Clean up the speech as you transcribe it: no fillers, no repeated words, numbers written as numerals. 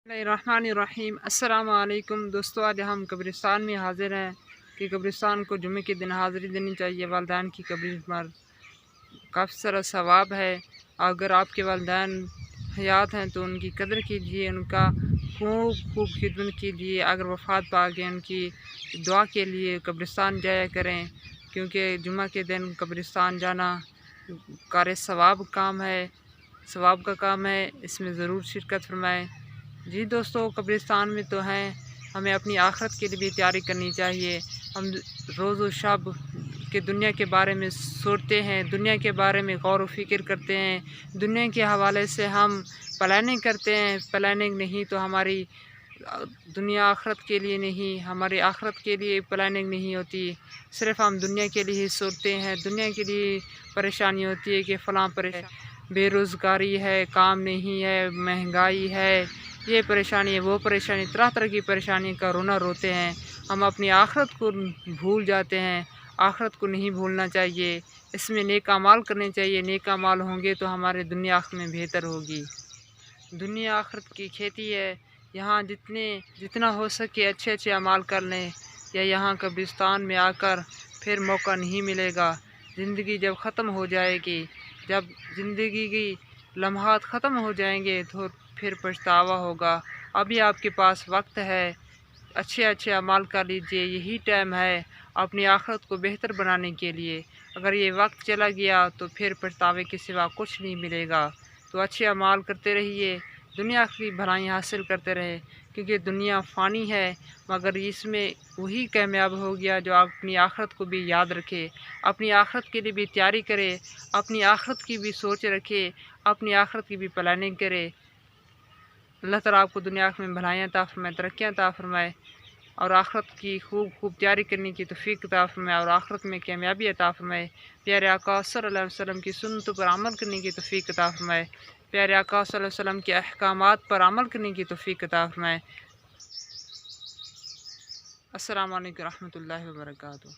बिस्मिल्लाहिर्रहमानिर्रहीम। अस्सलाम वालेकुम दोस्तों, आज हम कब्रिस्तान में हाज़िर हैं कि कब्रिस्तान को जुमे के दिन हाज़िरी देनी चाहिए। वालिदैन की कब्र पर काफ़ी सारा सवाब है। अगर आपके वालिदैन हयात हैं तो उनकी कदर कीजिए, उनका खूब खूब खिदमत कीजिए। अगर वफ़ात पा गए उनकी दुआ के लिए कब्रिस्तान जाया करें, क्योंकि जुमा के दिन कब्रिस्तान जाना कार सवाब काम है, सवाब का काम है। इसमें ज़रूर शिरकत फरमाएँ। जी दोस्तों, कब्रिस्तान में तो हैं, हमें अपनी आखिरत के लिए भी तैयारी करनी चाहिए। हम रोज़ व शब के दुनिया के बारे में सोचते हैं, दुनिया के बारे में गौर व फिक्र करते हैं, दुनिया के हवाले से हम प्लानिंग करते हैं। प्लानिंग नहीं तो हमारी दुनिया आखिरत के लिए नहीं, हमारी आखिरत के लिए प्लानिंग नहीं होती। सिर्फ़ हम दुनिया के लिए ही सोचते हैं, दुनिया के लिए परेशानी होती है कि फ़लाँ बेरोज़गारी है, काम नहीं है, महंगाई है, ये परेशानी है, वो परेशानी, तरह तरह की परेशानी का रोना रोते हैं। हम अपनी आखिरत को भूल जाते हैं। आखिरत को नहीं भूलना चाहिए, इसमें नेक अमाल करने चाहिए। नेक अमाल होंगे तो हमारे दुनिया आखिरत में बेहतर होगी। दुनिया आखिरत की खेती है, यहाँ जितना हो सके अच्छे अच्छे अमाल कर लें, या यहाँ कब्रिस्तान में आकर फिर मौका नहीं मिलेगा। ज़िंदगी जब ख़त्म हो जाएगी, जब ज़िंदगी की लम्हात ख़त्म हो जाएंगे तो फिर पछतावा होगा। अभी आपके पास वक्त है, अच्छे अच्छे अमाल कर लीजिए। यही टाइम है अपनी आखिरत को बेहतर बनाने के लिए। अगर ये वक्त चला गया तो फिर पछतावे के सिवा कुछ नहीं मिलेगा। तो अच्छे अमाल करते रहिए, दुनिया की भलाई हासिल करते रहे, क्योंकि दुनिया फ़ानी है, मगर इसमें वही कामयाब हो गया जो अपनी आखिरत को भी याद रखे, अपनी आखिरत के लिए भी तैयारी करे, अपनी आखिरत की भी सोच रखे, अपनी आखिरत की भी प्लानिंग करे। अल्लाह ताला आपको दुनिया में भलाइयाँ अता फरमाए, तरक्कियाँ अता फरमाए, और आखिरत की खूब खूब तैयारी करने की तौफीक अता फरमाए, और आखिरत में कामयाबी अता फरमाए। प्यारे आका सल्लल्लाहु अलैहि वसल्लम की सुन्नतों पर अमल करने की तौफीक अता फरमाए। प्यारे आका सल्लल्लाहु अलैहि वसल्लम के अहकामात पर अमल करने की तौफीक अता फरमाए। अस्सलामु अलैकुम रहमतुल्लाहि व बरकातुहू।